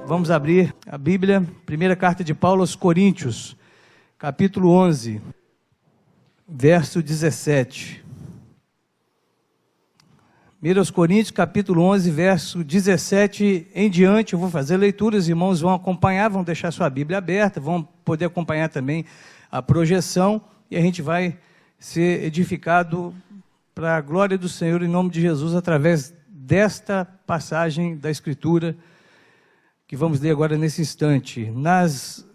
Vamos abrir a Bíblia, primeira carta de Paulo aos Coríntios, capítulo 11, verso 17. 1 aos Coríntios, capítulo 11, verso 17 em diante. Eu vou fazer leituras, os irmãos vão acompanhar, vão deixar sua Bíblia aberta, vão poder acompanhar também a projeção, e a gente vai ser edificado para a glória do Senhor, em nome de Jesus, através desta passagem da Escritura, que vamos ler agora nesse instante. Nas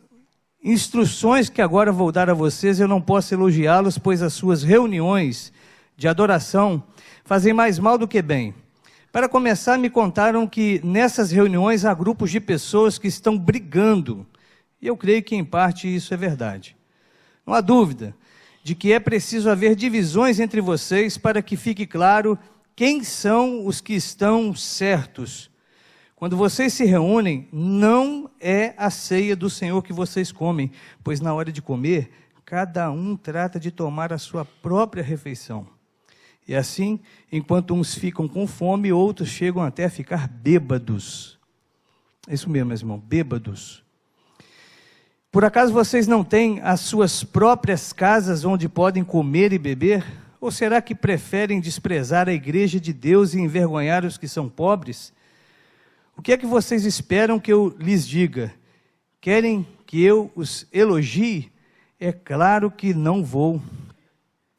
instruções que agora vou dar a vocês, eu não posso elogiá-los, pois as suas reuniões de adoração fazem mais mal do que bem. Para começar, me contaram que nessas reuniões há grupos de pessoas que estão brigando, e eu creio que em parte isso é verdade. Não há dúvida de que é preciso haver divisões entre vocês para que fique claro quem são os que estão certos. Quando vocês se reúnem, não é a ceia do Senhor que vocês comem, pois na hora de comer, cada um trata de tomar a sua própria refeição. E assim, enquanto uns ficam com fome, outros chegam até a ficar bêbados. É isso mesmo, meus irmãos, bêbados. Por acaso vocês não têm as suas próprias casas onde podem comer e beber? Ou será que preferem desprezar a igreja de Deus e envergonhar os que são pobres? O que é que vocês esperam que eu lhes diga? Querem que eu os elogie? É claro que não vou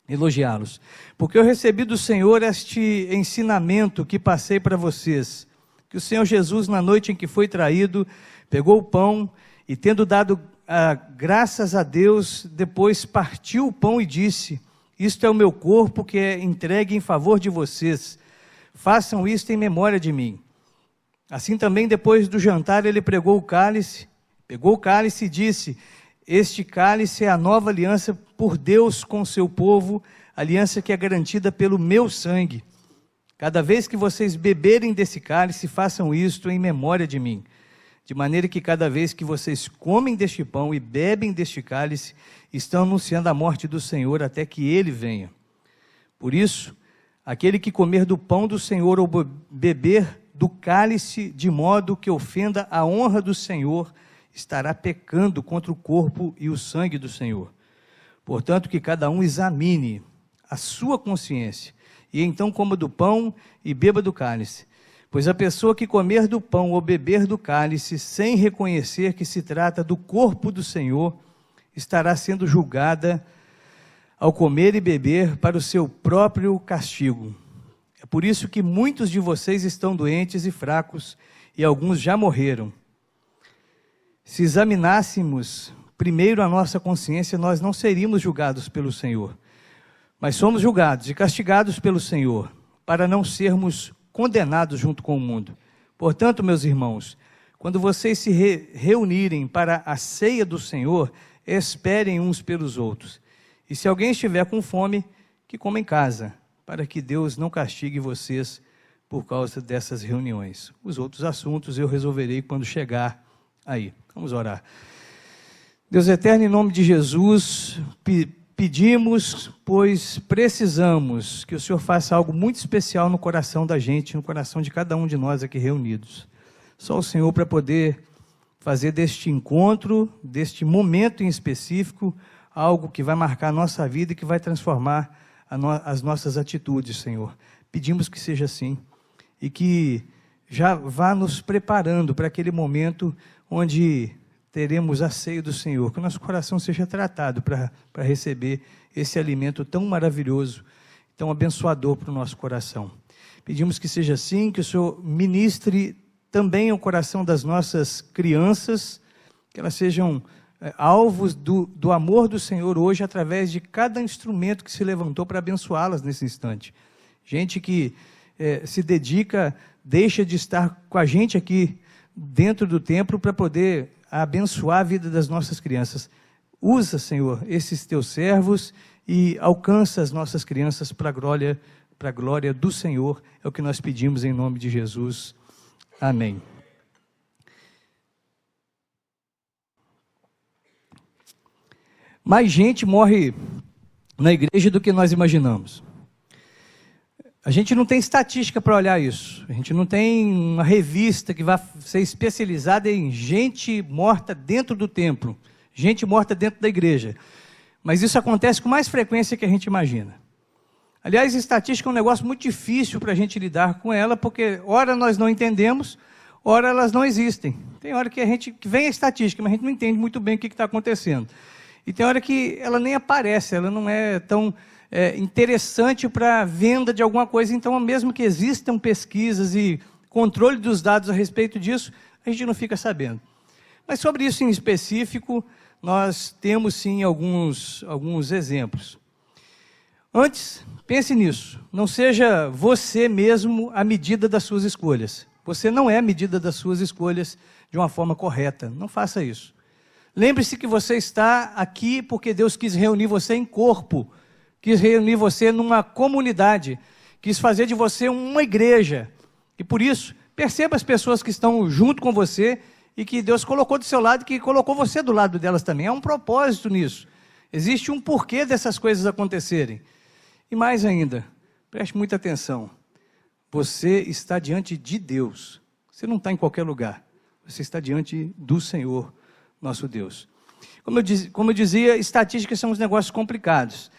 elogiá-los, porque eu recebi do Senhor este ensinamento que passei para vocês, que o Senhor Jesus, na noite em que foi traído, pegou o pão e, tendo dado graças a Deus, depois partiu o pão e disse: isto é o meu corpo que é entregue em favor de vocês, façam isto em memória de mim. Assim também, depois do jantar, ele pegou o cálice e disse: este cálice é a nova aliança por Deus com o seu povo, aliança que é garantida pelo meu sangue. Cada vez que vocês beberem desse cálice, façam isto em memória de mim. De maneira que cada vez que vocês comem deste pão e bebem deste cálice, estão anunciando a morte do Senhor até que ele venha. Por isso, aquele que comer do pão do Senhor ou beber do cálice de modo que ofenda a honra do Senhor, estará pecando contra o corpo e o sangue do Senhor. Portanto, que cada um examine a sua consciência, e então coma do pão e beba do cálice. Pois a pessoa que comer do pão ou beber do cálice, sem reconhecer que se trata do corpo do Senhor, estará sendo julgada ao comer e beber para o seu próprio castigo. É por isso que muitos de vocês estão doentes e fracos, e alguns já morreram. Se examinássemos primeiro a nossa consciência, nós não seríamos julgados pelo Senhor, mas somos julgados e castigados pelo Senhor, para não sermos condenados junto com o mundo. Portanto, meus irmãos, quando vocês se reunirem para a ceia do Senhor, esperem uns pelos outros. E se alguém estiver com fome, que coma em casa, para que Deus não castigue vocês por causa dessas reuniões. Os outros assuntos eu resolverei quando chegar aí. Vamos orar. Deus eterno, em nome de Jesus, pedimos, pois precisamos que o Senhor faça algo muito especial no coração da gente, no coração de cada um de nós aqui reunidos. Só o Senhor para poder fazer deste encontro, deste momento em específico, algo que vai marcar a nossa vida e que vai transformar as nossas atitudes, Senhor. Pedimos que seja assim e que já vá nos preparando para aquele momento onde teremos a ceia do Senhor, que o nosso coração seja tratado para receber esse alimento tão maravilhoso, tão abençoador para o nosso coração. Pedimos que seja assim, que o Senhor ministre também o coração das nossas crianças, que elas sejam alvos do amor do Senhor hoje, através de cada instrumento que se levantou para abençoá-las nesse instante. Gente que se dedica, deixa de estar com a gente aqui dentro do templo para poder abençoar a vida das nossas crianças. Usa, Senhor, esses teus servos e alcança as nossas crianças para a glória do Senhor. É o que nós pedimos em nome de Jesus. Amém. Mais gente morre na igreja do que nós imaginamos. A gente não tem estatística para olhar isso. A gente não tem uma revista que vai ser especializada em gente morta dentro do templo, gente morta dentro da igreja. Mas isso acontece com mais frequência que a gente imagina. Aliás, estatística é um negócio muito difícil para a gente lidar com ela, porque ora nós não entendemos, ora elas não existem. Tem hora que vem a estatística, mas a gente não entende muito bem o que está acontecendo. E tem hora que ela nem aparece, ela não é tão interessante para a venda de alguma coisa. Então, mesmo que existam pesquisas e controle dos dados a respeito disso, a gente não fica sabendo. Mas sobre isso em específico, nós temos sim alguns exemplos. Antes, pense nisso. Não seja você mesmo a medida das suas escolhas. Você não é a medida das suas escolhas de uma forma correta. Não faça isso. Lembre-se que você está aqui porque Deus quis reunir você em corpo, quis reunir você numa comunidade, quis fazer de você uma igreja. E por isso, perceba as pessoas que estão junto com você e que Deus colocou do seu lado e que colocou você do lado delas também. Há um propósito nisso. Existe um porquê dessas coisas acontecerem. E mais ainda, preste muita atenção. Você está diante de Deus. Você não está em qualquer lugar. Você está diante do Senhor, nosso Deus. Como eu dizia, estatísticas são uns negócios complicados.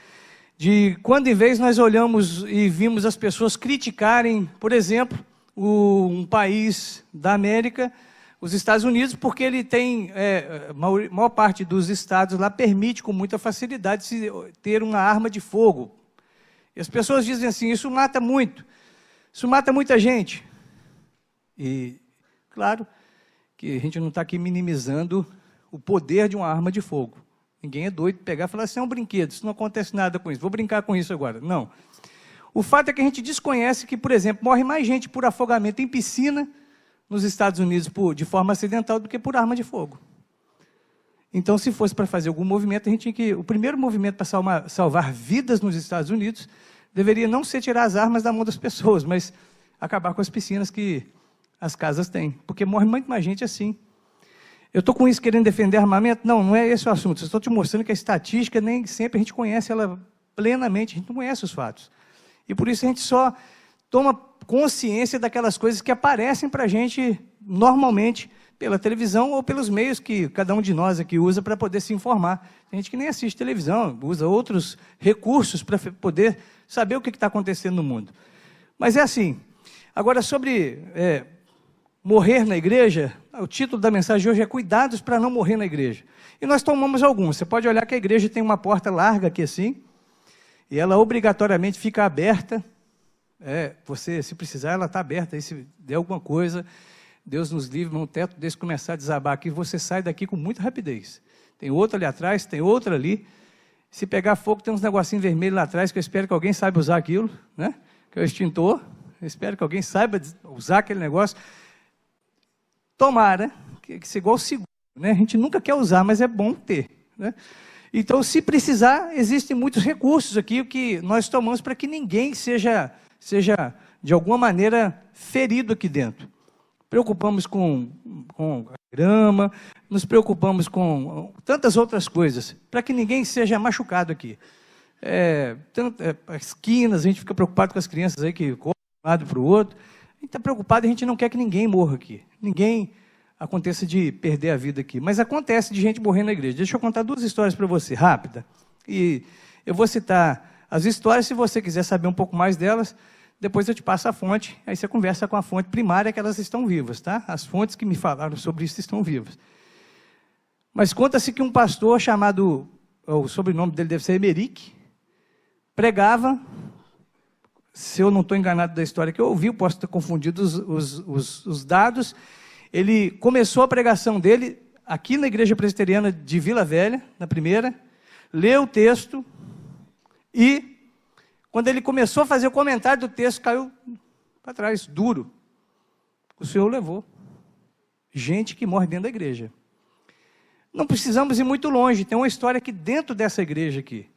De quando em vez nós olhamos e vimos as pessoas criticarem, por exemplo, um país da América, os Estados Unidos, porque ele tem, maior parte dos estados lá permite com muita facilidade se ter uma arma de fogo. E as pessoas dizem assim, isso mata muito, isso mata muita gente. E, claro, que a gente não está aqui minimizando o poder de uma arma de fogo. Ninguém é doido de pegar e falar assim, é um brinquedo, isso não acontece nada com isso, vou brincar com isso agora. Não. O fato é que a gente desconhece que, por exemplo, morre mais gente por afogamento em piscina nos Estados Unidos de forma acidental do que por arma de fogo. Então, se fosse para fazer algum movimento, a gente tinha que... O primeiro movimento para salvar vidas nos Estados Unidos deveria não ser tirar as armas da mão das pessoas, mas acabar com as piscinas que as casas têm. Porque morre muito mais gente assim. Eu estou com isso querendo defender armamento? Não, não é esse o assunto. Eu estou te mostrando que a estatística nem sempre a gente conhece ela plenamente, a gente não conhece os fatos. E por isso a gente só toma consciência daquelas coisas que aparecem para a gente normalmente pela televisão ou pelos meios que cada um de nós aqui usa para poder se informar. Tem gente que nem assiste televisão, usa outros recursos para poder saber o que está acontecendo no mundo. Mas é assim. Agora, sobre morrer na igreja, o título da mensagem de hoje é Cuidados para não morrer na igreja. E nós tomamos alguns. Você pode olhar que a igreja tem uma porta larga aqui assim, e ela obrigatoriamente fica aberta. Você, se precisar, ela está aberta. Aí, se der alguma coisa, Deus nos livre, um teto desse começar a desabar aqui, você sai daqui com muita rapidez. Tem outra ali atrás, tem outra ali. Se pegar fogo, tem uns negocinhos vermelhos lá atrás, que eu espero que alguém saiba usar aquilo, né? Que é o extintor. Eu espero que alguém saiba usar aquele negócio. Tomara que seja igual o seguro, né? A gente nunca quer usar, mas é bom ter, né? Então, se precisar, existem muitos recursos aqui que nós tomamos para que ninguém seja de alguma maneira ferido aqui dentro. Preocupamos com a grama, nos preocupamos com tantas outras coisas, para que ninguém seja machucado aqui. As esquinas, a gente fica preocupado com as crianças aí que correm de um lado para o outro. A gente está preocupado, a gente não quer que ninguém morra aqui. Ninguém aconteça de perder a vida aqui. Mas acontece de gente morrer na igreja. Deixa eu contar duas histórias para você, rápida. E eu vou citar as histórias, se você quiser saber um pouco mais delas, depois eu te passo a fonte, aí você conversa com a fonte primária que elas estão vivas, tá? As fontes que me falaram sobre isso estão vivas. Mas conta-se que um pastor chamado, o sobrenome dele deve ser Emerick, pregava, se eu não estou enganado da história que eu ouvi, eu posso ter confundido os dados, ele começou a pregação dele aqui na Igreja Presbiteriana de Vila Velha, na primeira, leu o texto e, quando ele começou a fazer o comentário do texto, caiu para trás, duro. O Senhor levou. Gente que morre dentro da igreja. Não precisamos ir muito longe, tem uma história aqui dentro dessa igreja aqui.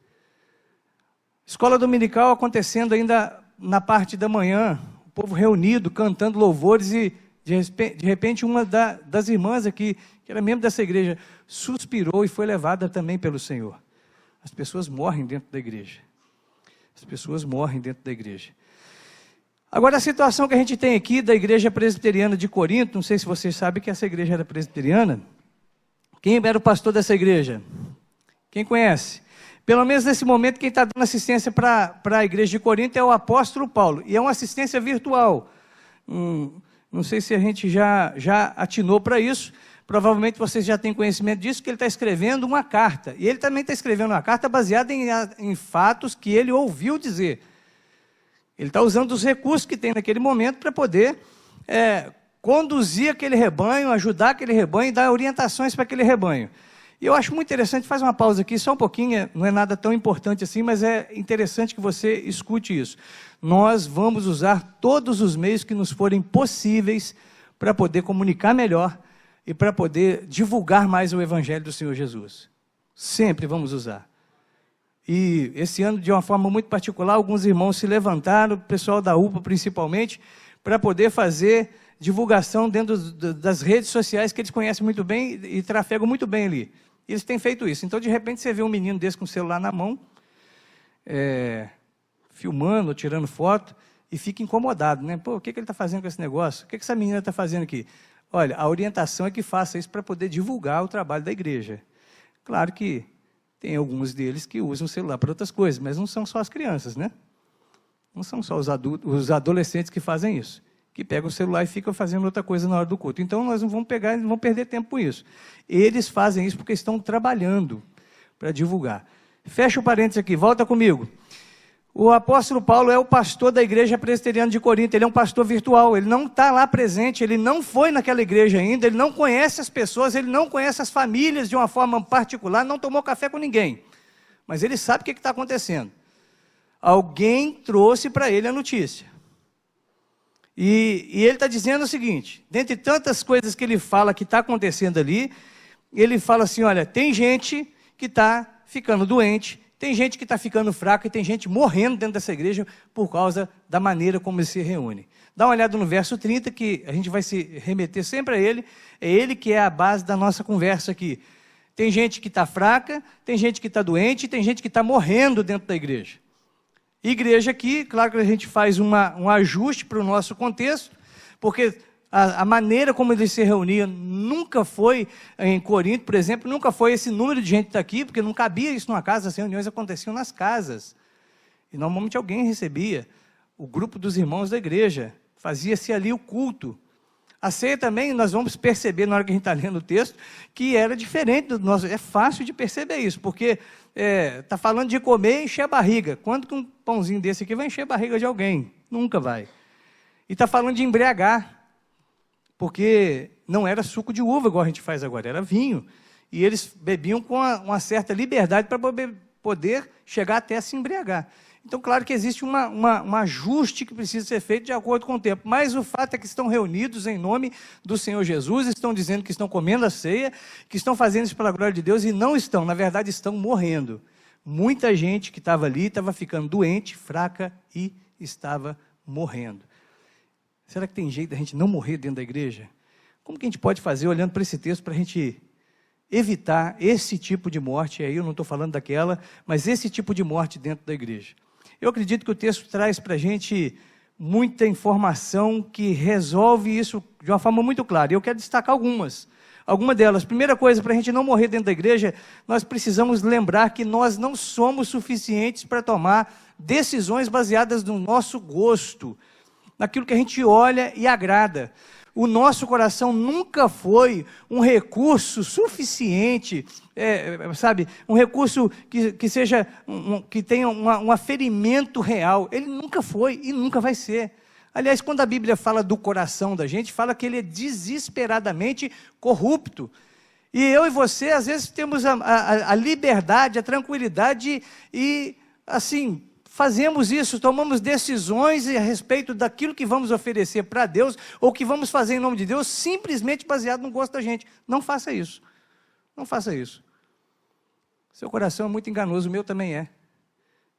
Escola dominical acontecendo ainda na parte da manhã, o povo reunido, cantando louvores e, de repente, uma das irmãs aqui, que era membro dessa igreja, suspirou e foi levada também pelo Senhor. As pessoas morrem dentro da igreja. As pessoas morrem dentro da igreja. Agora, a situação que a gente tem aqui da igreja presbiteriana de Corinto, não sei se vocês sabem que essa igreja era presbiteriana. Quem era o pastor dessa igreja? Quem conhece? Pelo menos nesse momento, quem está dando assistência para a igreja de Corinto é o apóstolo Paulo. E é uma assistência virtual. Não sei se a gente já atinou para isso. Provavelmente vocês já têm conhecimento disso, que ele está escrevendo uma carta. E ele também está escrevendo uma carta baseada em fatos que ele ouviu dizer. Ele está usando os recursos que tem naquele momento para poder conduzir aquele rebanho, ajudar aquele rebanho e dar orientações para aquele rebanho. E eu acho muito interessante, faz uma pausa aqui, só um pouquinho, não é nada tão importante assim, mas é interessante que você escute isso. Nós vamos usar todos os meios que nos forem possíveis para poder comunicar melhor e para poder divulgar mais o Evangelho do Senhor Jesus. Sempre vamos usar. E esse ano, de uma forma muito particular, alguns irmãos se levantaram, o pessoal da UPA principalmente, para poder fazer divulgação dentro das redes sociais que eles conhecem muito bem e trafegam muito bem ali. Eles têm feito isso. Então, de repente, você vê um menino desse com o celular na mão, filmando, tirando foto, e fica incomodado, né? Pô, o que ele está fazendo com esse negócio? O que essa menina está fazendo aqui? Olha, a orientação é que faça isso para poder divulgar o trabalho da igreja. Claro que tem alguns deles que usam o celular para outras coisas, mas não são só as crianças, né? Não são só os adolescentes que fazem isso, que pegam o celular e ficam fazendo outra coisa na hora do culto. Então, nós não vamos pegar, não vamos perder tempo com isso. Eles fazem isso porque estão trabalhando para divulgar. Fecha o parênteses aqui, volta comigo. O apóstolo Paulo é o pastor da igreja presbiteriana de Corinto, ele é um pastor virtual, ele não está lá presente, ele não foi naquela igreja ainda, ele não conhece as pessoas, ele não conhece as famílias de uma forma particular, não tomou café com ninguém. Mas ele sabe o que está acontecendo. Alguém trouxe para ele a notícia. E ele está dizendo o seguinte, dentre tantas coisas que ele fala que está acontecendo ali, ele fala assim, olha, tem gente que está ficando doente, tem gente que está ficando fraca e tem gente morrendo dentro dessa igreja por causa da maneira como ele se reúne. Dá uma olhada no verso 30, que a gente vai se remeter sempre a ele, é ele que é a base da nossa conversa aqui. Tem gente que está fraca, tem gente que está doente, tem gente que está morrendo dentro da igreja. Igreja aqui, claro que a gente faz um ajuste para o nosso contexto, porque a maneira como ele se reunia nunca foi, em Corinto, por exemplo, nunca foi esse número de gente que está aqui, porque não cabia isso numa casa, as reuniões aconteciam nas casas. E normalmente alguém recebia, o grupo dos irmãos da igreja, fazia-se ali o culto. A ceia também, nós vamos perceber na hora que a gente está lendo o texto, que era diferente do nosso, é fácil de perceber isso, porque está falando de comer e encher a barriga. Quando que um pãozinho desse aqui vai encher a barriga de alguém? Nunca vai. E está falando de embriagar, porque não era suco de uva, igual a gente faz agora, era vinho. E eles bebiam com uma certa liberdade para poder chegar até a se embriagar. Então, claro que existe um ajuste que precisa ser feito de acordo com o tempo. Mas o fato é que estão reunidos em nome do Senhor Jesus, estão dizendo que estão comendo a ceia, que estão fazendo isso pela glória de Deus, e não estão, na verdade, estão morrendo. Muita gente que estava ali estava ficando doente, fraca e estava morrendo. Será que tem jeito da gente não morrer dentro da igreja? Como que a gente pode fazer, olhando para esse texto, para a gente evitar esse tipo de morte? Aí eu não estou falando daquela, mas esse tipo de morte dentro da igreja. Eu acredito que o texto traz para a gente muita informação que resolve isso de uma forma muito clara. Eu quero destacar algumas delas. Primeira coisa, para a gente não morrer dentro da igreja, nós precisamos lembrar que nós não somos suficientes para tomar decisões baseadas no nosso gosto, naquilo que a gente olha e agrada. O nosso coração nunca foi um recurso suficiente, um recurso que seja, que tenha um aferimento real. Ele nunca foi e nunca vai ser. Aliás, quando a Bíblia fala do coração da gente, fala que ele é desesperadamente corrupto. E eu e você, às vezes, temos a liberdade, a tranquilidade e, assim, fazemos isso, tomamos decisões a respeito daquilo que vamos oferecer para Deus, ou que vamos fazer em nome de Deus, simplesmente baseado no gosto da gente. Não faça isso. Não faça isso. Seu coração é muito enganoso, o meu também é.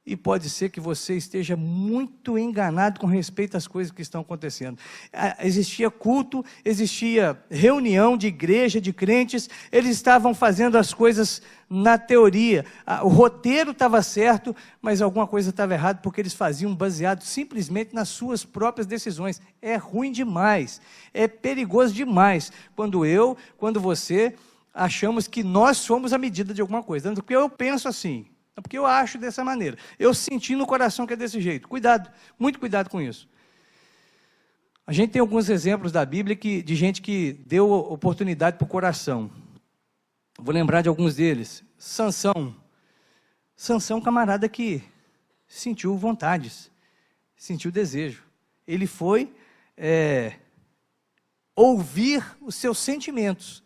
E pode ser que você esteja muito enganado com respeito às coisas que estão acontecendo. Existia culto, existia reunião de igreja, de crentes, eles estavam fazendo as coisas na teoria. O roteiro estava certo, mas alguma coisa estava errada, porque eles faziam baseado simplesmente nas suas próprias decisões. É ruim demais, é perigoso demais, quando você achamos que nós somos a medida de alguma coisa. Porque eu penso assim, porque eu acho dessa maneira. Eu senti no coração que é desse jeito. Cuidado, muito cuidado com isso. A gente tem alguns exemplos da Bíblia de gente que deu oportunidade para o coração. Vou lembrar de alguns deles. Sansão. Sansão, camarada que sentiu vontades, sentiu desejo. Ele foi ouvir os seus sentimentos.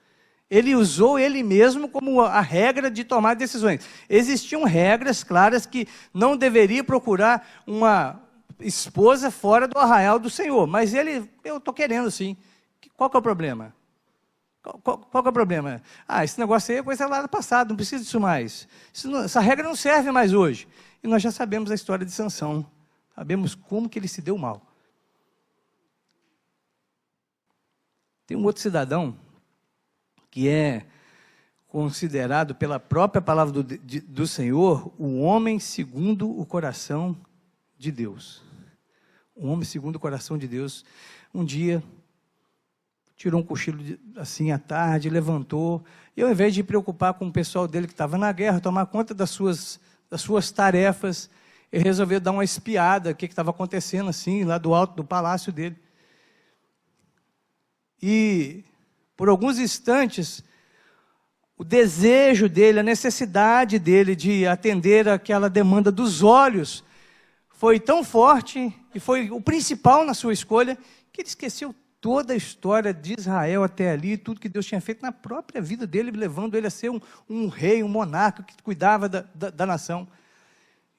Ele usou ele mesmo como a regra de tomar decisões. Existiam regras claras que não deveria procurar uma esposa fora do arraial do Senhor. Mas eu estou querendo sim. Qual que é o problema? Qual que é o problema? Esse negócio aí é coisa lá do passado, não precisa disso mais. Essa regra não serve mais hoje. E nós já sabemos a história de Sansão. Sabemos como que ele se deu mal. Tem um outro cidadão que é considerado pela própria palavra do Senhor, o homem segundo o coração de Deus. O homem segundo o coração de Deus. Um dia, tirou um cochilo assim à tarde, levantou, e ao invés de preocupar com o pessoal dele que estava na guerra, tomar conta das suas tarefas, ele resolveu dar uma espiada, o que estava acontecendo assim, lá do alto do palácio dele. E por alguns instantes, o desejo dele, a necessidade dele de atender aquela demanda dos olhos foi tão forte, e foi o principal na sua escolha, que ele esqueceu toda a história de Israel até ali, tudo que Deus tinha feito na própria vida dele, levando ele a ser um rei, um monarca que cuidava da nação.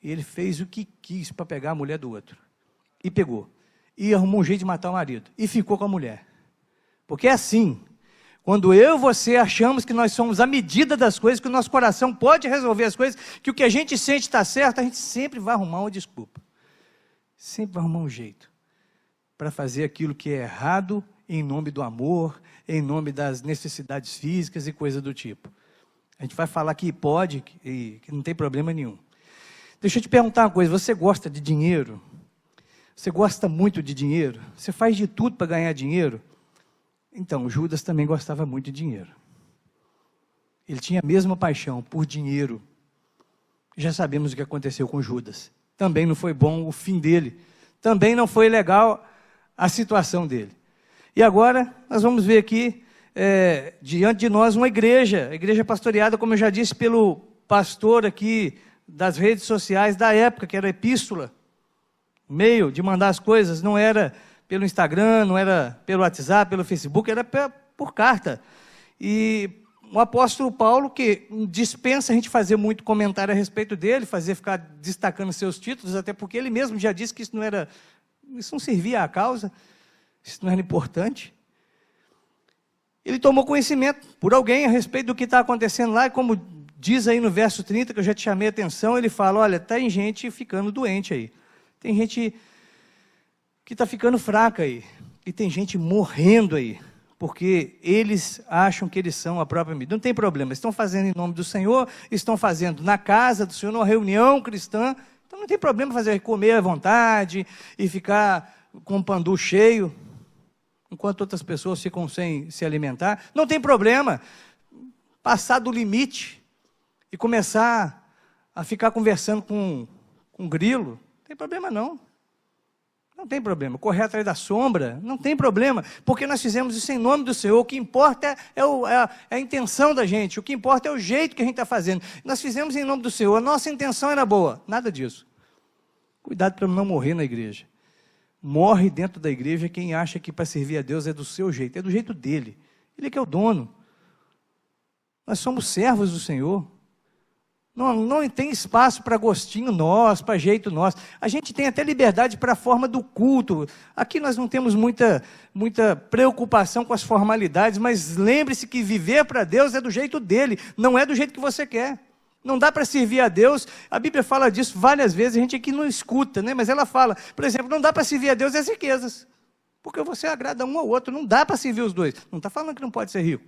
E ele fez o que quis para pegar a mulher do outro. E pegou. E arrumou um jeito de matar o marido. E ficou com a mulher. Porque é assim. Quando eu e você achamos que nós somos a medida das coisas, que o nosso coração pode resolver as coisas, que o que a gente sente está certo, a gente sempre vai arrumar uma desculpa. Sempre vai arrumar um jeito para fazer aquilo que é errado em nome do amor, em nome das necessidades físicas e coisa do tipo. A gente vai falar que pode e que não tem problema nenhum. Deixa eu te perguntar uma coisa, você gosta de dinheiro? Você gosta muito de dinheiro? Você faz de tudo para ganhar dinheiro? Então, Judas também gostava muito de dinheiro. Ele tinha a mesma paixão por dinheiro. Já sabemos o que aconteceu com Judas. Também não foi bom o fim dele. Também não foi legal a situação dele. E agora, nós vamos ver aqui, diante de nós, uma igreja. A igreja pastoreada, como eu já disse, pelo pastor aqui das redes sociais da época, que era a epístola. O meio de mandar as coisas não era pelo Instagram, não era pelo WhatsApp, pelo Facebook, era por carta. E o apóstolo Paulo, que dispensa a gente fazer muito comentário a respeito dele, ficar destacando seus títulos, até porque ele mesmo já disse que isso não servia à causa, isso não era importante. Ele tomou conhecimento por alguém a respeito do que está acontecendo lá, e como diz aí no verso 30, que eu já te chamei a atenção, ele fala, olha, tem gente ficando doente aí, tem gente que está ficando fraca aí, e tem gente morrendo aí, porque eles acham que eles são a própria medida. Não tem problema, estão fazendo em nome do Senhor, estão fazendo na casa do Senhor, numa reunião cristã, então não tem problema comer à vontade, e ficar com o pandu cheio, enquanto outras pessoas ficam sem se alimentar. Não tem problema passar do limite e começar a ficar conversando com grilo, não tem problema não. Não tem problema. Correr atrás da sombra, não tem problema, porque nós fizemos isso em nome do Senhor. O que importa é a intenção da gente, o que importa é o jeito que a gente está fazendo. Nós fizemos em nome do Senhor, a nossa intenção era boa, nada disso. Cuidado para não morrer na igreja. Morre dentro da igreja quem acha que para servir a Deus é do seu jeito, é do jeito dele. Ele que é o dono. Nós somos servos do Senhor. Não tem espaço para gostinho nosso, para jeito nosso. A gente tem até liberdade para a forma do culto. Aqui nós não temos muita preocupação com as formalidades, mas lembre-se que viver para Deus é do jeito dele, não é do jeito que você quer. Não dá para servir a Deus, a Bíblia fala disso várias vezes, a gente aqui não escuta, né? Mas ela fala, por exemplo, não dá para servir a Deus e as riquezas, porque você agrada um ao outro, não dá para servir os dois. Não está falando que não pode ser rico.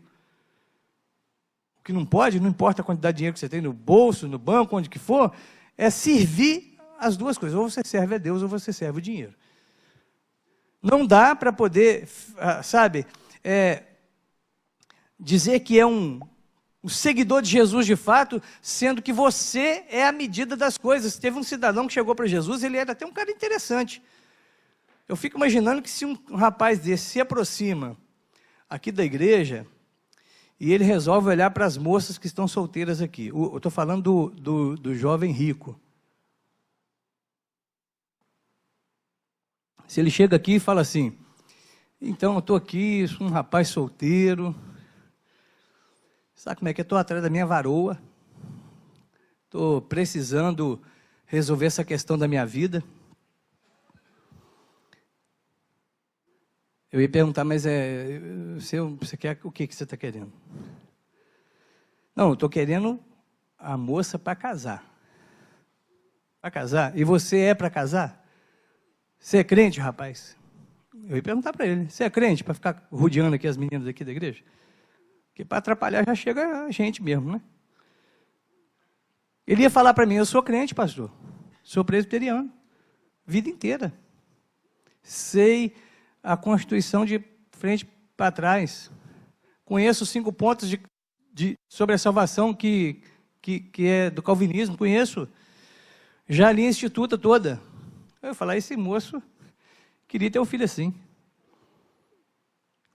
O que não pode, não importa a quantidade de dinheiro que você tem no bolso, no banco, onde que for, é servir as duas coisas, ou você serve a Deus ou você serve o dinheiro. Não dá para poder, dizer que é um seguidor de Jesus de fato, sendo que você é a medida das coisas. Teve um cidadão que chegou para Jesus, ele era até um cara interessante. Eu fico imaginando que se um rapaz desse se aproxima aqui da igreja, e ele resolve olhar para as moças que estão solteiras aqui. Eu estou falando do jovem rico. Se ele chega aqui e fala assim, então eu estou aqui, sou um rapaz solteiro, sabe como é que eu estou atrás da minha varoa, estou precisando resolver essa questão da minha vida. Eu ia perguntar, mas você quer o que você está querendo? Não, eu estou querendo a moça para casar. Para casar? E você é para casar? Você é crente, rapaz? Eu ia perguntar para ele, você é crente para ficar rodeando aqui as meninas aqui da igreja? Porque para atrapalhar já chega a gente mesmo, né? Ele ia falar para mim, eu sou crente, pastor. Sou presbiteriano. Vida inteira. Sei a Constituição de frente para trás. Conheço os 5 pontos sobre a salvação que é do calvinismo. Conheço. Já li a Instituta toda. Eu ia falar, esse moço queria ter um filho assim.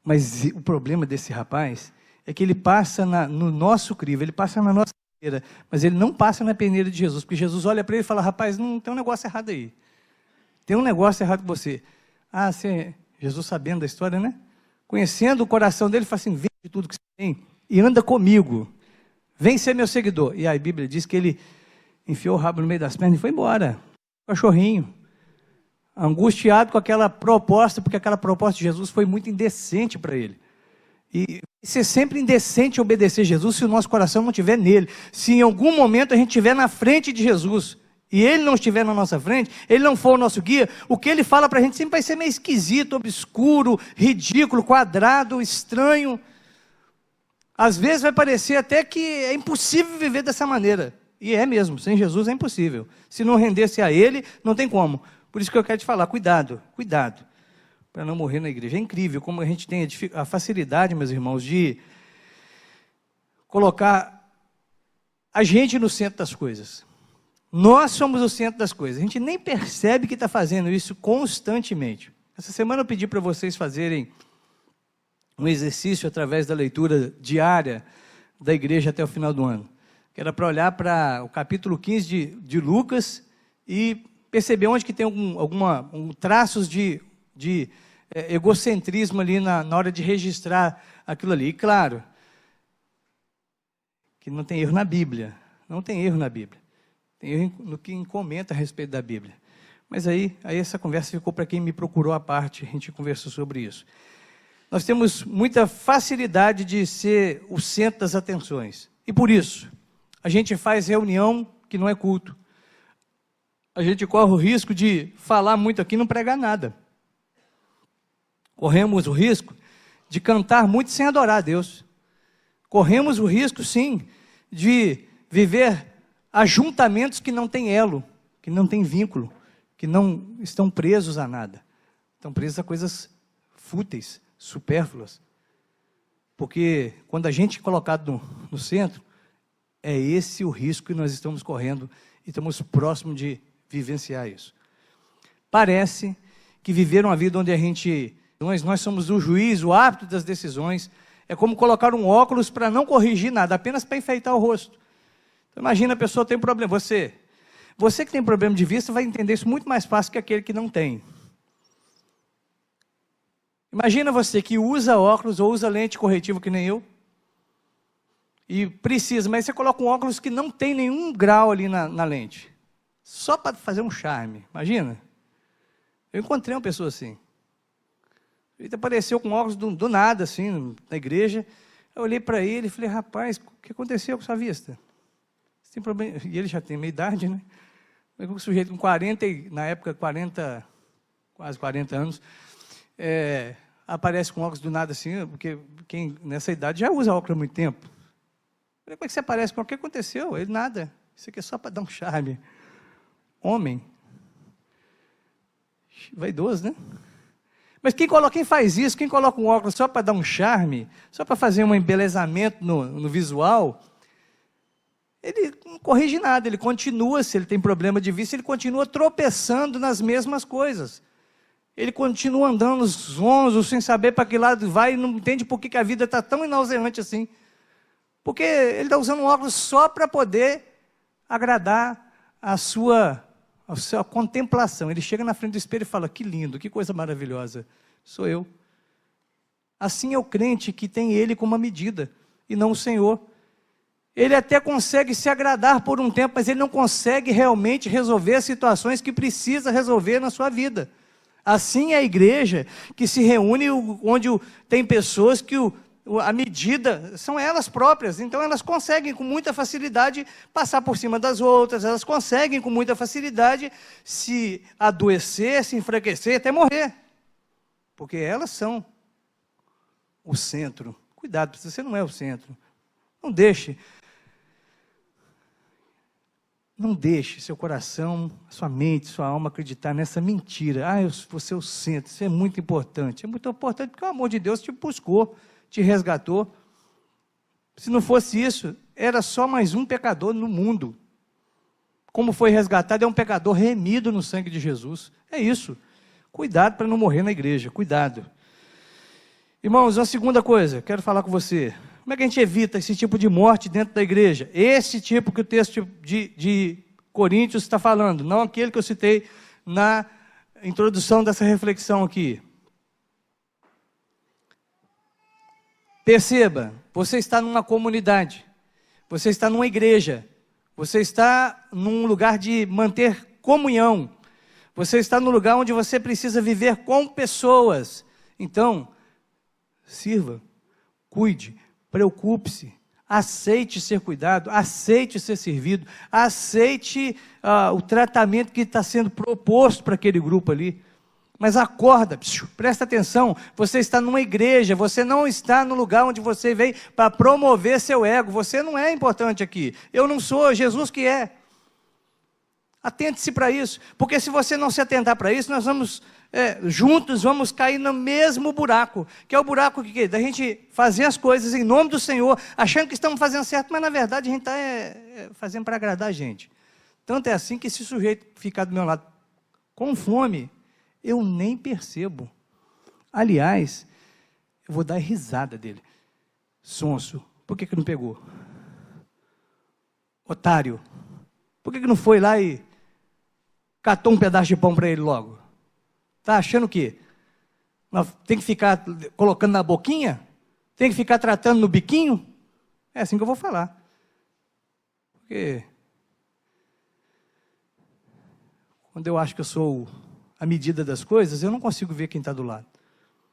Mas o problema desse rapaz é que ele passa no nosso crivo, ele passa na nossa peneira, mas ele não passa na peneira de Jesus, porque Jesus olha para ele e fala, rapaz, não tem um negócio errado aí. Tem um negócio errado com você. Jesus sabendo da história, né? Conhecendo o coração dele, fala assim, vende tudo que você tem e anda comigo. Vem ser meu seguidor. E aí a Bíblia diz que ele enfiou o rabo no meio das pernas e foi embora. Cachorrinho. Angustiado com aquela proposta, porque aquela proposta de Jesus foi muito indecente para ele. E ser sempre indecente obedecer Jesus se o nosso coração não estiver nele. Se em algum momento a gente estiver na frente de Jesus e ele não estiver na nossa frente, ele não for o nosso guia, o que ele fala para a gente sempre vai ser meio esquisito, obscuro, ridículo, quadrado, estranho. Às vezes vai parecer até que é impossível viver dessa maneira. E é mesmo, sem Jesus é impossível. Se não render-se a ele, não tem como. Por isso que eu quero te falar, cuidado, para não morrer na igreja. É incrível como a gente tem a facilidade, meus irmãos, de colocar a gente no centro das coisas. Nós somos o centro das coisas. A gente nem percebe que está fazendo isso constantemente. Essa semana eu pedi para vocês fazerem um exercício através da leitura diária da igreja até o final do ano. Que era para olhar para o capítulo 15 de Lucas e perceber onde que tem traços de egocentrismo ali na hora de registrar aquilo ali. E claro, que não tem erro na Bíblia. Não tem erro na Bíblia. Tem erro no que comenta a respeito da Bíblia. Mas aí essa conversa ficou para quem me procurou à parte, a gente conversou sobre isso. Nós temos muita facilidade de ser o centro das atenções. E por isso, a gente faz reunião que não é culto. A gente corre o risco de falar muito aqui e não pregar nada. Corremos o risco de cantar muito sem adorar a Deus. Corremos o risco, sim, de viver ajuntamentos que não têm elo, que não têm vínculo, que não estão presos a nada. Estão presos a coisas fúteis, supérfluas. Porque quando a gente é colocado no centro, é esse o risco que nós estamos correndo e estamos próximos de vivenciar isso. Parece que viver uma vida onde nós somos o juiz, o árbitro das decisões, é como colocar um óculos para não corrigir nada, apenas para enfeitar o rosto. Então, imagina a pessoa tem um problema, você que tem problema de vista vai entender isso muito mais fácil que aquele que não tem. Imagina você que usa óculos ou usa lente corretiva que nem eu, e precisa, mas você coloca um óculos que não tem nenhum grau ali na lente, só para fazer um charme, imagina? Eu encontrei uma pessoa assim, ele apareceu com óculos do nada, assim, na igreja, eu olhei para ele e falei, rapaz, o que aconteceu com sua vista? Sem problema. E ele já tem meia idade, né? O sujeito com 40, na época, 40, quase 40 anos, aparece com óculos do nada assim, porque quem nessa idade já usa óculos há muito tempo. Como é que você aparece? O que aconteceu? Ele, nada. Isso aqui é só para dar um charme. Homem. Vaidoso, né? Mas quem faz isso, quem coloca um óculos só para dar um charme, só para fazer um embelezamento no visual, ele não corrige nada, ele continua, se ele tem problema de vista, ele continua tropeçando nas mesmas coisas. Ele continua andando zonzo, sem saber para que lado vai, e não entende por que a vida está tão nauseante assim. Porque ele está usando um óculos só para poder agradar a sua contemplação. Ele chega na frente do espelho e fala, que lindo, que coisa maravilhosa, sou eu. Assim é o crente que tem ele como uma medida, e não o Senhor. Ele até consegue se agradar por um tempo, mas ele não consegue realmente resolver as situações que precisa resolver na sua vida. Assim é a igreja que se reúne, onde tem pessoas que a medida são elas próprias, então elas conseguem com muita facilidade passar por cima das outras, elas conseguem com muita facilidade se adoecer, se enfraquecer, até morrer, porque elas são o centro. Cuidado, você não é o centro. Não deixe seu coração, sua mente, sua alma acreditar nessa mentira. Você é o centro, isso é muito importante. É muito importante porque o amor de Deus te buscou, te resgatou. Se não fosse isso, era só mais um pecador no mundo. Como foi resgatado, é um pecador remido no sangue de Jesus. É isso. Cuidado para não morrer na igreja, cuidado. Irmãos, uma segunda coisa, quero falar com você. Como é que a gente evita esse tipo de morte dentro da igreja? Esse tipo que o texto de Coríntios está falando, não aquele que eu citei na introdução dessa reflexão aqui. Perceba, você está numa comunidade, você está numa igreja, você está num lugar de manter comunhão, você está num lugar onde você precisa viver com pessoas. Então, sirva, cuide, preocupe-se, aceite ser cuidado, aceite ser servido, aceite o tratamento que está sendo proposto para aquele grupo ali. Mas acorda, presta atenção, você está numa igreja, você não está no lugar onde você veio para promover seu ego, você não é importante aqui, eu não sou, Jesus que é. Atente-se para isso, porque se você não se atentar para isso, nós vamos, juntos, vamos cair no mesmo buraco, que é o buraco da gente fazer as coisas em nome do Senhor, achando que estamos fazendo certo, mas na verdade a gente está fazendo para agradar a gente. Tanto é assim que esse sujeito ficar do meu lado com fome, eu nem percebo. Aliás, eu vou dar risada dele. Sonso, por que não pegou? Otário, por que não foi lá e catou um pedaço de pão para ele logo? Está achando o quê? Tem que ficar colocando na boquinha? Tem que ficar tratando no biquinho? É assim que eu vou falar. Porque quando eu acho que eu sou a medida das coisas, eu não consigo ver quem está do lado.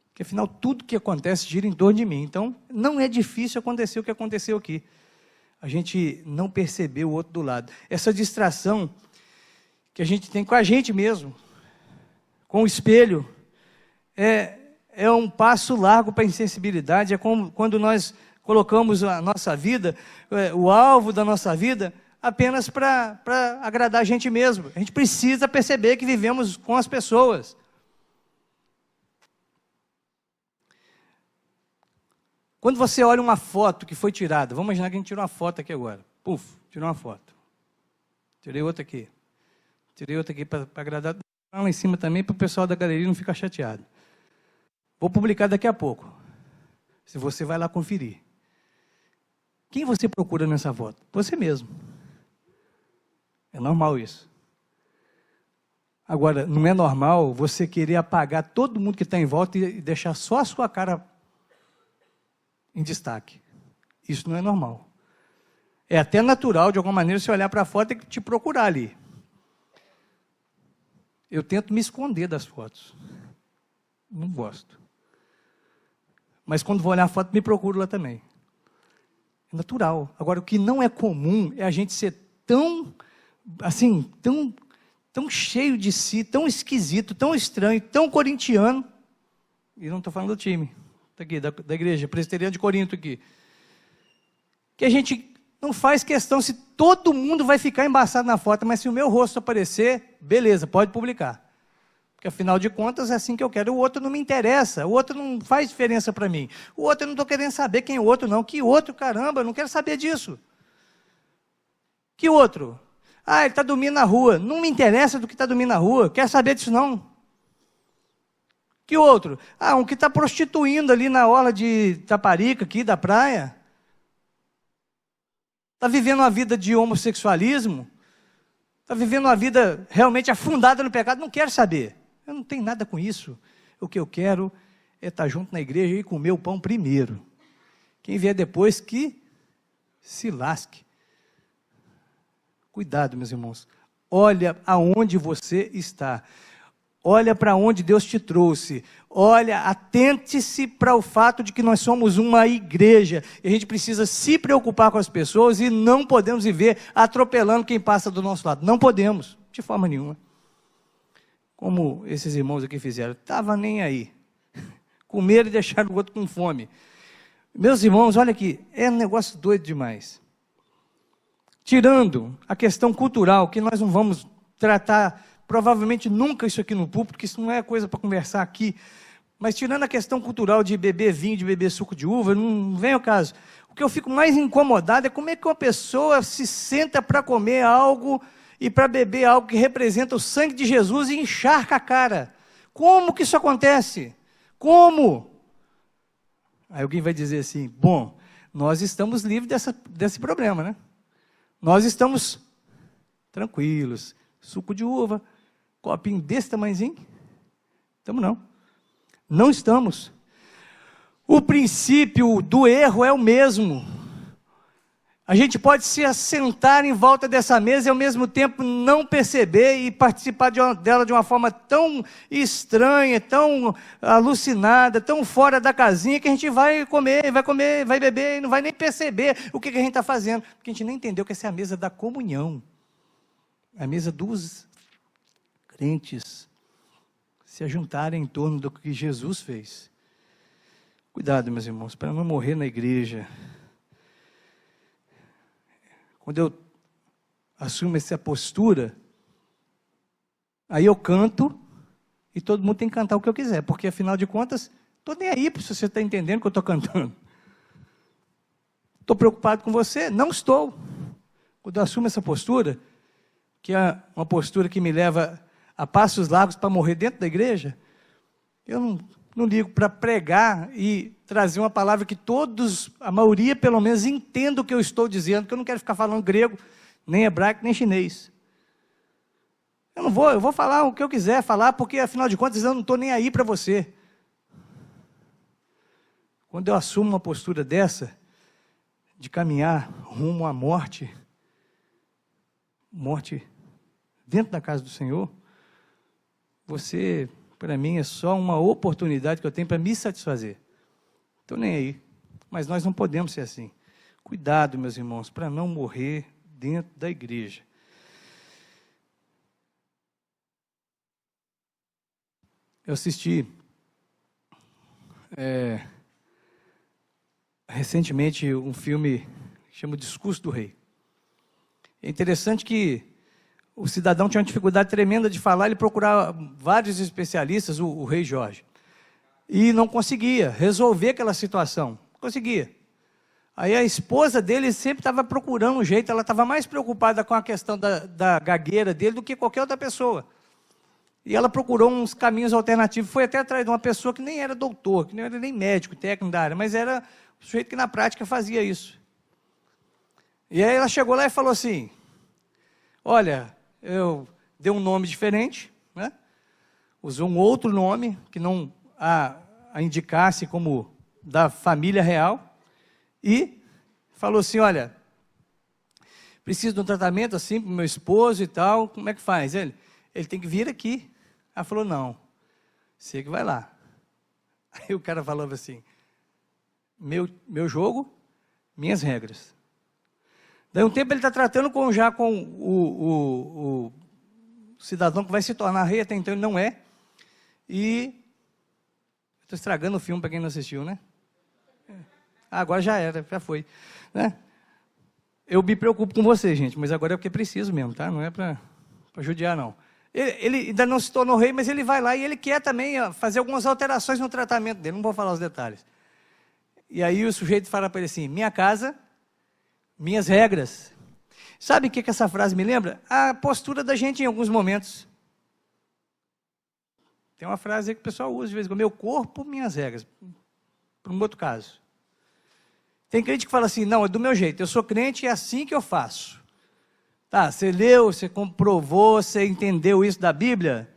Porque, afinal, tudo que acontece gira em torno de mim. Então, não é difícil acontecer o que aconteceu aqui. A gente não percebeu o outro do lado. Essa distração que a gente tem com a gente mesmo, com o espelho, é um passo largo para a insensibilidade. É como quando nós colocamos a nossa vida, o alvo da nossa vida, apenas para agradar a gente mesmo. A gente precisa perceber que vivemos com as pessoas. Quando você olha uma foto que foi tirada, vamos imaginar que a gente tirou uma foto aqui agora. Puf, tirou uma foto. Tirei outra aqui. Tirei outra aqui para agradar lá em cima também, para o pessoal da galeria não ficar chateado. Vou publicar daqui a pouco. Se você vai lá conferir. Quem você procura nessa foto? Você mesmo. É normal isso. Agora, não é normal você querer apagar todo mundo que está em volta e deixar só a sua cara em destaque. Isso não é normal. É até natural, de alguma maneira, você olhar para a foto e te procurar ali. Eu tento me esconder das fotos. Não gosto. Mas quando vou olhar a foto, me procuro lá também. É natural. Agora, o que não é comum é a gente ser tão, assim, tão cheio de si, tão esquisito, tão estranho, tão corintiano, e não estou falando do time, tá aqui, da igreja presbiteriana de Corinto aqui, que a gente não faz questão se todo mundo vai ficar embaçado na foto, mas se o meu rosto aparecer, beleza, pode publicar. Porque afinal de contas é assim que eu quero. O outro não me interessa, o outro não faz diferença para mim. O outro eu não estou querendo saber quem é o outro não. Que outro, caramba, eu não quero saber disso. Que outro? Ah, ele está dormindo na rua. Não me interessa do que está dormindo na rua, quero saber disso não. Que outro? Ah, um que está prostituindo ali na orla de Taparica, aqui da praia. Está vivendo uma vida de homossexualismo, está vivendo uma vida realmente afundada no pecado, não quero saber. Eu não tenho nada com isso. O que eu quero é estar junto na igreja e comer o pão primeiro. Quem vier depois, que se lasque. Cuidado, meus irmãos. Olha aonde você está. Olha para onde Deus te trouxe. Olha, atente-se para o fato de que nós somos uma igreja. E a gente precisa se preocupar com as pessoas e não podemos viver atropelando quem passa do nosso lado. Não podemos, de forma nenhuma. Como esses irmãos aqui fizeram. Estava nem aí. Comeram e deixaram o outro com fome. Meus irmãos, olha aqui, é um negócio doido demais. Tirando a questão cultural, que nós não vamos tratar provavelmente nunca isso aqui no púlpito, porque isso não é coisa para conversar aqui, mas tirando a questão cultural de beber vinho, de beber suco de uva, não vem ao caso. O que eu fico mais incomodado é como é que uma pessoa se senta para comer algo e para beber algo que representa o sangue de Jesus e encharca a cara. Como que isso acontece? Como? Aí alguém vai dizer assim, bom, nós estamos livres desse problema, né? Nós estamos tranquilos, suco de uva, copinho desse tamanhozinho? Estamos não. Não estamos. O princípio do erro é o mesmo. A gente pode se assentar em volta dessa mesa e ao mesmo tempo não perceber e participar dela de uma forma tão estranha, tão alucinada, tão fora da casinha, que a gente vai comer, vai beber e não vai nem perceber o que a gente está fazendo, porque a gente nem entendeu que essa é a mesa da comunhão, a mesa dos crentes se ajuntarem em torno do que Jesus fez. Cuidado, meus irmãos, para não morrer na igreja. Quando eu assumo essa postura, aí eu canto e todo mundo tem que cantar o que eu quiser, porque afinal de contas, estou nem aí se você está entendendo o que eu estou cantando. Estou preocupado com você? Não estou. Quando eu assumo essa postura, que é uma postura que me leva a passos largos para morrer dentro da igreja, eu não ligo para pregar e trazer uma palavra que todos, a maioria pelo menos, entenda o que eu estou dizendo, que eu não quero ficar falando grego, nem hebraico, nem chinês. Eu vou falar o que eu quiser falar, porque afinal de contas eu não estou nem aí para você. Quando eu assumo uma postura dessa, de caminhar rumo à morte dentro da casa do Senhor, você, para mim, é só uma oportunidade que eu tenho para me satisfazer. Estou nem aí. Mas nós não podemos ser assim. Cuidado, meus irmãos, para não morrer dentro da igreja. Eu assisti recentemente um filme que chama O Discurso do Rei. É interessante que o cidadão tinha uma dificuldade tremenda de falar, ele procurava vários especialistas, o rei Jorge, e não conseguia resolver aquela situação, não conseguia. Aí a esposa dele sempre estava procurando um jeito, ela estava mais preocupada com a questão da gagueira dele do que qualquer outra pessoa. E ela procurou uns caminhos alternativos, foi até atrás de uma pessoa que nem era doutor, que não era nem médico, técnico da área, mas era o sujeito que na prática fazia isso. E aí ela chegou lá e falou assim, olha, eu dei um nome diferente, né? Usou um outro nome, que não a indicasse como da família real, e falou assim, olha, preciso de um tratamento assim para o meu esposo e tal, como é que faz? Ele tem que vir aqui. Ela falou, não, você que vai lá. Aí o cara falava assim, meu jogo, minhas regras. Daí um tempo ele está tratando já com o cidadão que vai se tornar rei, até então ele não é. E estou estragando o filme para quem não assistiu, né? Agora já era, já foi, né? Eu me preocupo com você, gente, mas agora é porque preciso mesmo, tá? Não é para judiar, não. Ele ainda não se tornou rei, mas ele vai lá e ele quer também fazer algumas alterações no tratamento dele, não vou falar os detalhes. E aí o sujeito fala para ele assim, minha casa, minhas regras. Sabe o que essa frase me lembra? A postura da gente em alguns momentos. Tem uma frase aí que o pessoal usa de vez em quando, meu corpo, minhas regras. Para um outro caso. Tem crente que fala assim, não, é do meu jeito, eu sou crente e é assim que eu faço. Tá, você leu, você comprovou, você entendeu isso da Bíblia?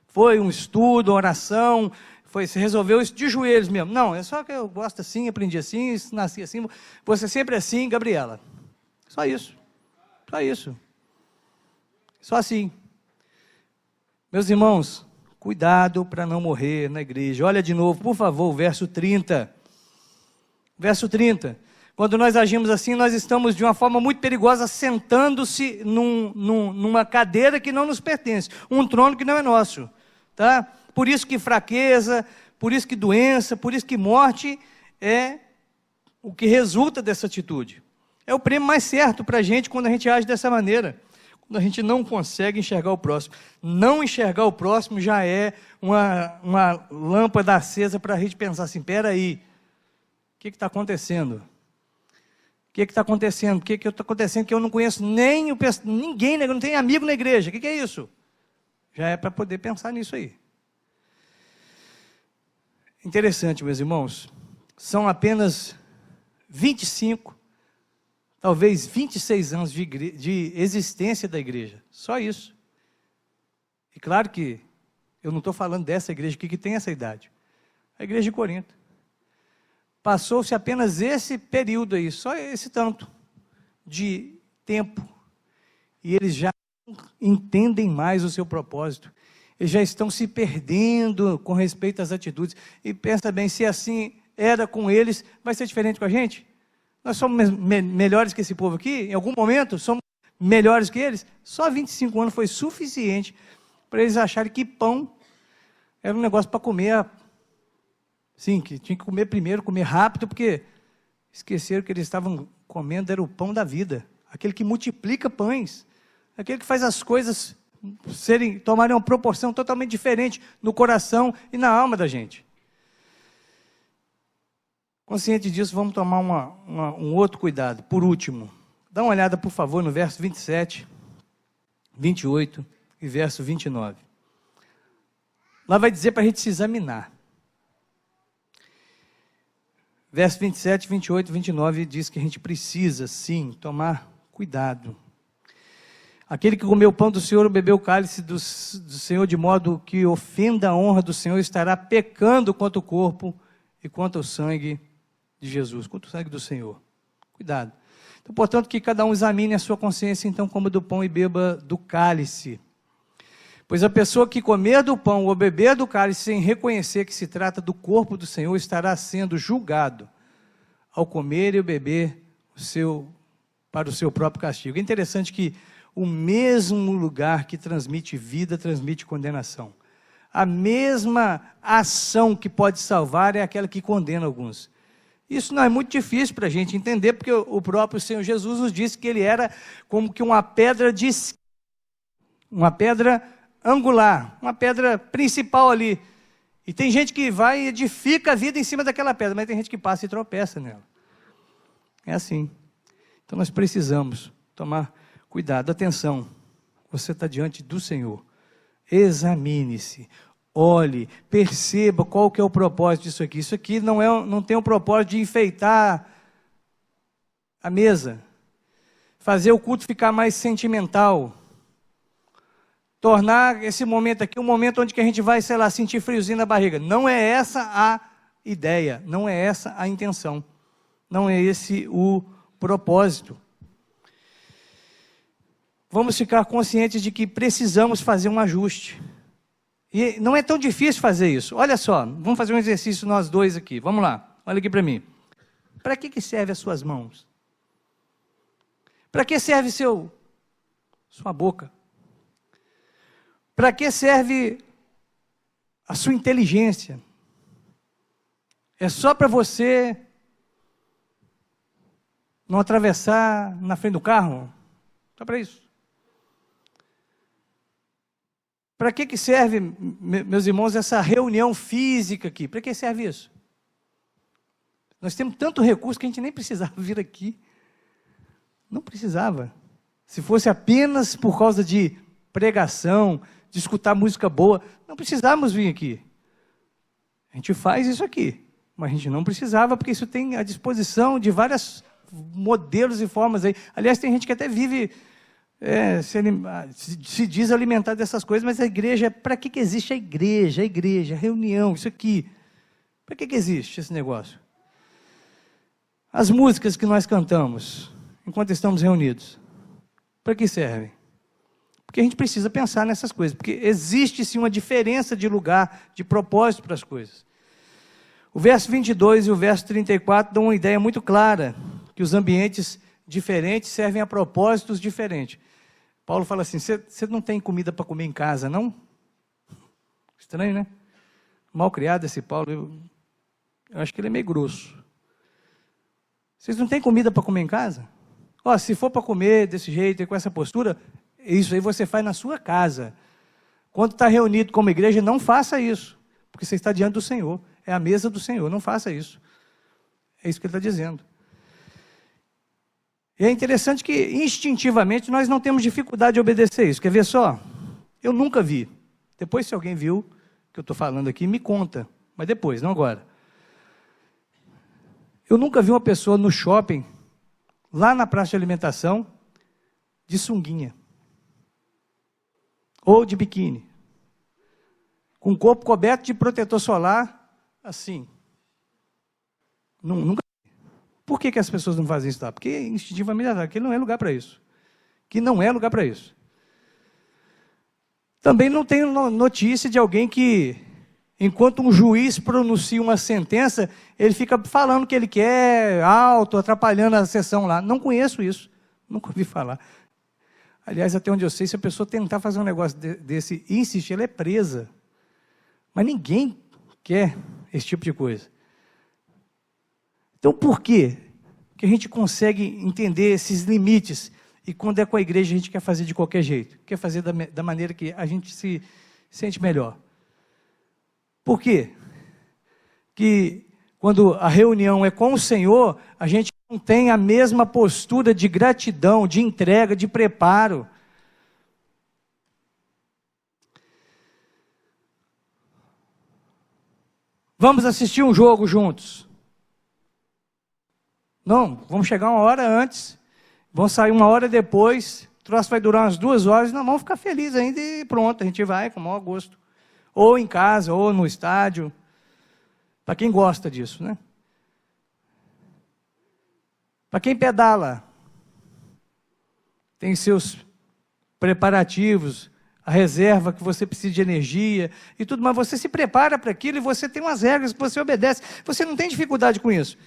Foi um estudo, uma oração, você resolveu isso de joelhos mesmo? Não, é só que eu gosto assim, aprendi assim, nasci assim, você sempre assim, Gabriela. Só isso. Só isso. Só assim. Meus irmãos, cuidado para não morrer na igreja. Olha de novo, por favor, o verso 30. Verso 30. Quando nós agimos assim, nós estamos de uma forma muito perigosa, sentando-se numa cadeira que não nos pertence, um trono que não é nosso, tá? Por isso que fraqueza, por isso que doença, por isso que morte é o que resulta dessa atitude. É o prêmio mais certo para a gente quando a gente age dessa maneira, quando a gente não consegue enxergar o próximo. Não enxergar o próximo já é uma lâmpada acesa para a gente pensar assim, espera aí, o que está acontecendo? O que está acontecendo? O que está acontecendo que eu não conheço ninguém, eu não tenho amigo na igreja? O que é isso? Já é para poder pensar nisso aí. Interessante, meus irmãos. São apenas 25, talvez 26 anos de existência da igreja. Só isso. E claro que eu não estou falando dessa igreja aqui que tem essa idade. A igreja de Corinto. Passou-se apenas esse período aí, só esse tanto de tempo. E eles já não entendem mais o seu propósito. Eles já estão se perdendo com respeito às atitudes. E pensa bem, se assim era com eles, vai ser diferente com a gente? Nós somos melhores que esse povo aqui? Em algum momento somos melhores que eles? Só 25 anos foi suficiente para eles acharem que pão era um negócio para comer. Sim, que tinha que comer primeiro, comer rápido, porque esqueceram que eles estavam comendo, era o pão da vida. Aquele que multiplica pães. Aquele que faz as coisas tomarem uma proporção totalmente diferente no coração e na alma da gente. Consciente disso, vamos tomar um outro cuidado. Por último, dá uma olhada, por favor, no verso 27, 28 e verso 29. Lá vai dizer para a gente se examinar. Verso 27, 28 e 29 diz que a gente precisa, sim, tomar cuidado. Aquele que comeu o pão do Senhor, bebeu o cálice do Senhor, de modo que ofenda a honra do Senhor, estará pecando contra o corpo e contra o sangue de Jesus, contra o sangue do Senhor. Cuidado. Então, portanto, que cada um examine a sua consciência, então coma do pão e beba do cálice. Pois a pessoa que comer do pão ou beber do cálice sem reconhecer que se trata do corpo do Senhor, estará sendo julgado ao comer e beber para o seu próprio castigo. É interessante que o mesmo lugar que transmite vida, transmite condenação. A mesma ação que pode salvar é aquela que condena alguns. Isso não é muito difícil para a gente entender, porque o próprio Senhor Jesus nos disse que ele era como que uma pedra angular, uma pedra principal ali. E tem gente que vai e edifica a vida em cima daquela pedra, mas tem gente que passa e tropeça nela. É assim. Então nós precisamos tomar cuidado. Atenção, você está diante do Senhor. Examine-se, olhe, perceba qual que é o propósito disso aqui. Isso aqui não tem o propósito de enfeitar a mesa, fazer o culto ficar mais sentimental, tornar esse momento aqui um momento onde que a gente vai, sei lá, sentir friozinho na barriga. Não é essa a ideia, não é essa a intenção, não é esse o propósito. Vamos ficar conscientes de que precisamos fazer um ajuste. E não é tão difícil fazer isso. Olha só, vamos fazer um exercício nós dois aqui. Vamos lá, olha aqui para mim. Para que servem as suas mãos? Para que serve sua boca? Para que serve a sua inteligência? É só para você não atravessar na frente do carro? Só para isso. Para que serve, meus irmãos, essa reunião física aqui? Para que serve isso? Nós temos tanto recurso que a gente nem precisava vir aqui. Não precisava. Se fosse apenas por causa de pregação, de escutar música boa, não precisávamos vir aqui. A gente faz isso aqui, mas a gente não precisava, porque isso tem à disposição de vários modelos e formas aí. Aliás, tem gente que até vive, se diz alimentar dessas coisas, mas a igreja, para que existe a igreja, a reunião, isso aqui? Para que existe esse negócio? As músicas que nós cantamos, enquanto estamos reunidos, para que servem? Porque a gente precisa pensar nessas coisas, porque existe sim uma diferença de lugar, de propósito para as coisas. O verso 22 e o verso 34 dão uma ideia muito clara, que os ambientes diferentes servem a propósitos diferentes. Paulo fala assim, você não tem comida para comer em casa, não? Estranho, né? Mal criado esse Paulo, eu acho que ele é meio grosso. Vocês não têm comida para comer em casa? Ó, se for para comer desse jeito e com essa postura, isso aí você faz na sua casa. Quando está reunido como igreja, não faça isso, porque você está diante do Senhor. É a mesa do Senhor, não faça isso. É isso que ele está dizendo. E é interessante que, instintivamente, nós não temos dificuldade de obedecer isso. Quer ver só? Eu nunca vi. Depois, se alguém viu o que eu estou falando aqui, me conta. Mas depois, não agora. Eu nunca vi uma pessoa no shopping, lá na praça de alimentação, de sunguinha. Ou de biquíni. Com o corpo coberto de protetor solar, assim. Nunca. Por que as pessoas não fazem isso lá? Porque instintivamente, aquele não é lugar para isso. Que não é lugar para isso. Também não tenho notícia de alguém que, enquanto um juiz pronuncia uma sentença, ele fica falando o que ele quer, alto, atrapalhando a sessão lá. Não conheço isso. Nunca ouvi falar. Aliás, até onde eu sei, se a pessoa tentar fazer um negócio desse e insistir, ela é presa. Mas ninguém quer esse tipo de coisa. Então, por quê? Porque a gente consegue entender esses limites, e quando é com a igreja, a gente quer fazer de qualquer jeito. Quer fazer da maneira que a gente se sente melhor. Por quê? Que quando a reunião é com o Senhor, a gente não tem a mesma postura de gratidão, de entrega, de preparo. Vamos assistir um jogo juntos. Não, vamos chegar uma hora antes, vamos sair uma hora depois, o troço vai durar umas 2 horas, não, vamos ficar felizes ainda e pronto, a gente vai com o maior gosto. Ou em casa, ou no estádio, para quem gosta disso, né? Para quem pedala, tem seus preparativos, a reserva que você precisa de energia e tudo, mas você se prepara para aquilo e você tem umas regras que você obedece, você não tem dificuldade com isso.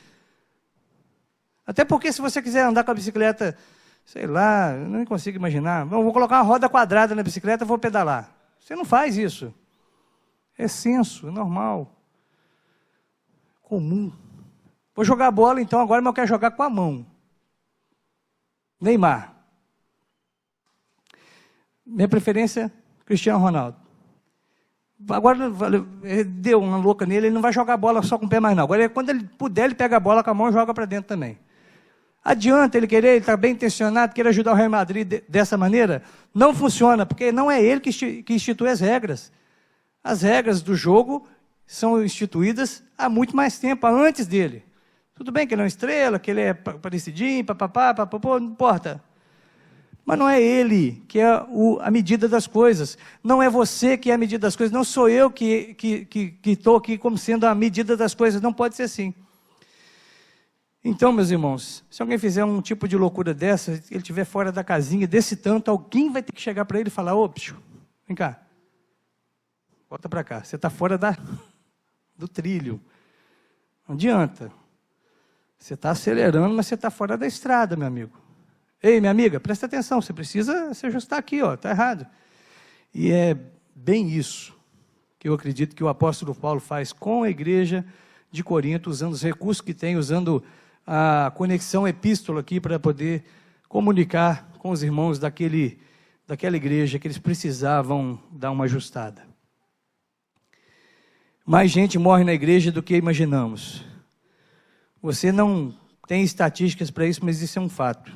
Até porque se você quiser andar com a bicicleta, sei lá, eu não consigo imaginar, vou colocar uma roda quadrada na bicicleta e vou pedalar. Você não faz isso. É senso, é normal. Comum. Vou jogar bola então agora, mas eu quero jogar com a mão. Neymar. Minha preferência, Cristiano Ronaldo. Agora, deu uma louca nele, ele não vai jogar bola só com o pé mais não. Agora, quando ele puder, ele pega a bola com a mão e joga para dentro também. Adianta ele querer, ele está bem intencionado, querer ajudar o Real Madrid dessa maneira? Não funciona, porque não é ele que institui as regras. As regras do jogo são instituídas há muito mais tempo, antes dele. Tudo bem que ele é uma estrela, que ele é parecidinho, papapá, papapô, não importa. Mas não é ele que é a medida das coisas. Não é você que é a medida das coisas. Não sou eu que estou aqui como sendo a medida das coisas. Não pode ser assim. Então, meus irmãos, se alguém fizer um tipo de loucura dessa, ele estiver fora da casinha desse tanto, alguém vai ter que chegar para ele e falar, ô, bicho, vem cá. Volta para cá. Você está fora do trilho. Não adianta. Você está acelerando, mas você está fora da estrada, meu amigo. Ei, minha amiga, presta atenção, você precisa se ajustar aqui, está errado. E é bem isso que eu acredito que o apóstolo Paulo faz com a igreja de Corinto, usando os recursos que tem, usando a conexão epístola aqui para poder comunicar com os irmãos daquela igreja que eles precisavam dar uma ajustada. Mais gente morre na igreja do que imaginamos. Você não tem estatísticas para isso, mas isso é um fato.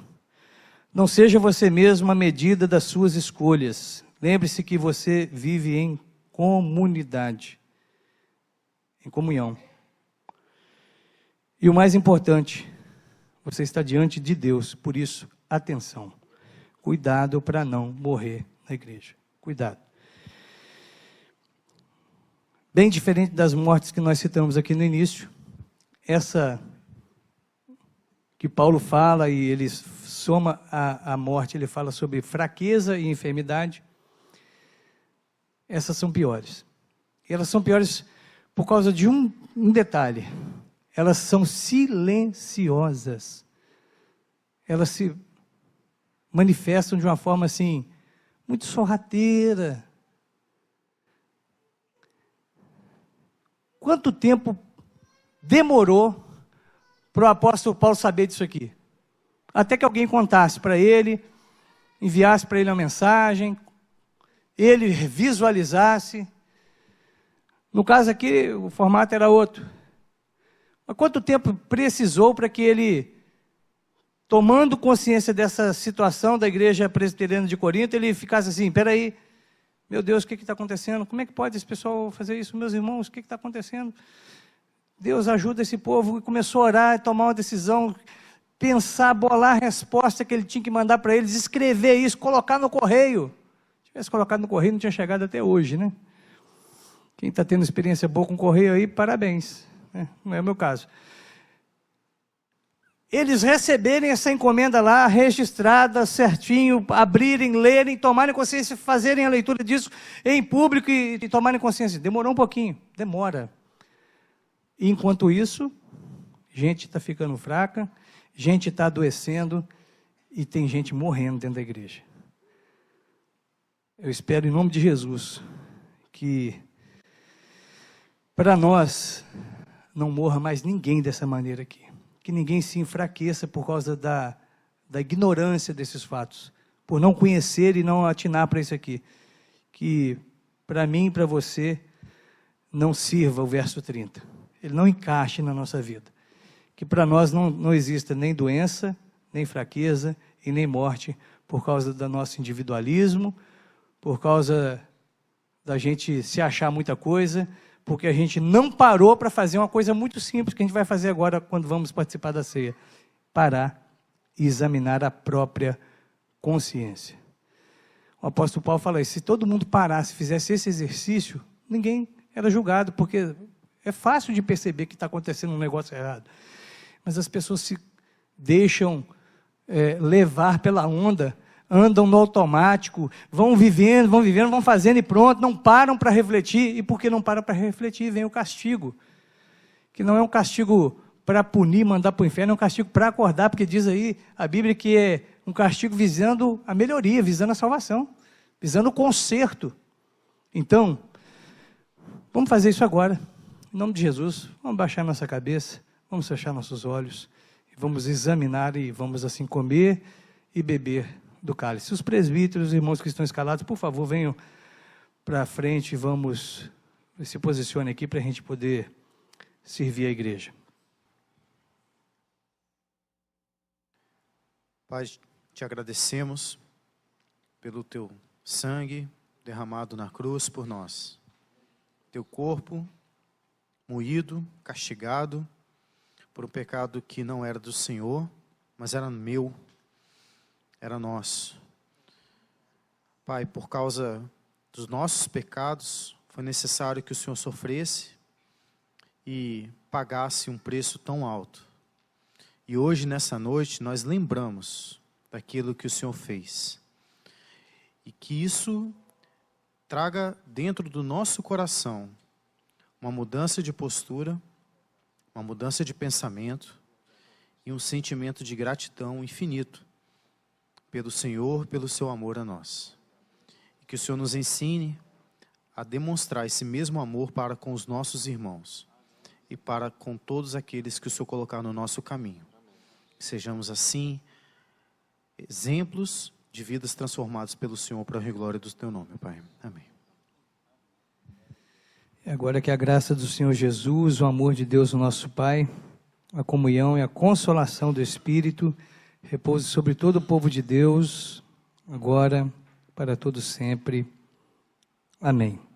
Não seja você mesmo a medida das suas escolhas. Lembre-se que você vive em comunidade, em comunhão. E o mais importante, você está diante de Deus, por isso, atenção. Cuidado para não morrer na igreja. Cuidado. Bem diferente das mortes que nós citamos aqui no início, essa que Paulo fala e ele soma a morte, ele fala sobre fraqueza e enfermidade. Essas são piores. E elas são piores por causa de um detalhe. Elas são silenciosas. Elas se manifestam de uma forma assim, muito sorrateira. Quanto tempo demorou para o apóstolo Paulo saber disso aqui? Até que alguém contasse para ele, enviasse para ele uma mensagem, ele visualizasse. No caso aqui, o formato era outro. Mas quanto tempo precisou para que ele, tomando consciência dessa situação da igreja presbiteriana de Corinto, ele ficasse assim, espera aí, meu Deus, o que está acontecendo? Como é que pode esse pessoal fazer isso? Meus irmãos, o que está acontecendo? Deus ajuda esse povo. E começou a orar, tomar uma decisão, pensar, bolar a resposta que ele tinha que mandar para eles, escrever isso, colocar no correio. Se tivesse colocado no correio, não tinha chegado até hoje, né? Quem está tendo experiência boa com correio aí, parabéns. Né? Não é o meu caso. Eles receberem essa encomenda lá, registrada, certinho, abrirem, lerem, tomarem consciência, fazerem a leitura disso em público e tomarem consciência. Demorou um pouquinho, demora. E enquanto isso, gente está ficando fraca, gente está adoecendo e tem gente morrendo dentro da igreja. Eu espero, em nome de Jesus, que para nós não morra mais ninguém dessa maneira aqui. Que ninguém se enfraqueça por causa da ignorância desses fatos, por não conhecer e não atinar para isso aqui. Que para mim e para você não sirva o verso 30. Ele não encaixe na nossa vida. Que para nós não exista nem doença, nem fraqueza e nem morte por causa do nosso individualismo, por causa da gente se achar muita coisa, porque a gente não parou para fazer uma coisa muito simples que a gente vai fazer agora quando vamos participar da ceia. Parar e examinar a própria consciência. O apóstolo Paulo fala isso, se todo mundo parasse, fizesse esse exercício, ninguém era julgado, porque é fácil de perceber que está acontecendo um negócio errado. Mas as pessoas se deixam levar pela onda, andam no automático, vão vivendo, vão fazendo e pronto, não param para refletir, e porque não param para refletir, vem o castigo, que não é um castigo para punir, mandar para o inferno, é um castigo para acordar, porque diz aí a Bíblia que é um castigo visando a melhoria, visando a salvação, visando o conserto. Então, vamos fazer isso agora, em nome de Jesus, vamos baixar nossa cabeça, vamos fechar nossos olhos, vamos examinar e vamos assim comer e beber do cálice. Os presbíteros, os irmãos que estão escalados, por favor, venham para frente e vamos, se posicione aqui para a gente poder servir a igreja. Pai, te agradecemos pelo teu sangue derramado na cruz por nós. Teu corpo moído, castigado por um pecado que não era do Senhor, mas era meu, era nosso. Pai, por causa dos nossos pecados, foi necessário que o Senhor sofresse e pagasse um preço tão alto. E hoje, nessa noite, nós lembramos daquilo que o Senhor fez. E que isso traga dentro do nosso coração uma mudança de postura, uma mudança de pensamento e um sentimento de gratidão infinito pelo Senhor, pelo seu amor a nós. E que o Senhor nos ensine a demonstrar esse mesmo amor para com os nossos irmãos e para com todos aqueles que o Senhor colocar no nosso caminho. Que sejamos assim exemplos de vidas transformadas pelo Senhor para a glória do teu nome, Pai. Amém. Agora que a graça do Senhor Jesus, o amor de Deus, o nosso Pai, a comunhão e a consolação do Espírito repouse sobre todo o povo de Deus, agora, para todo sempre. Amém.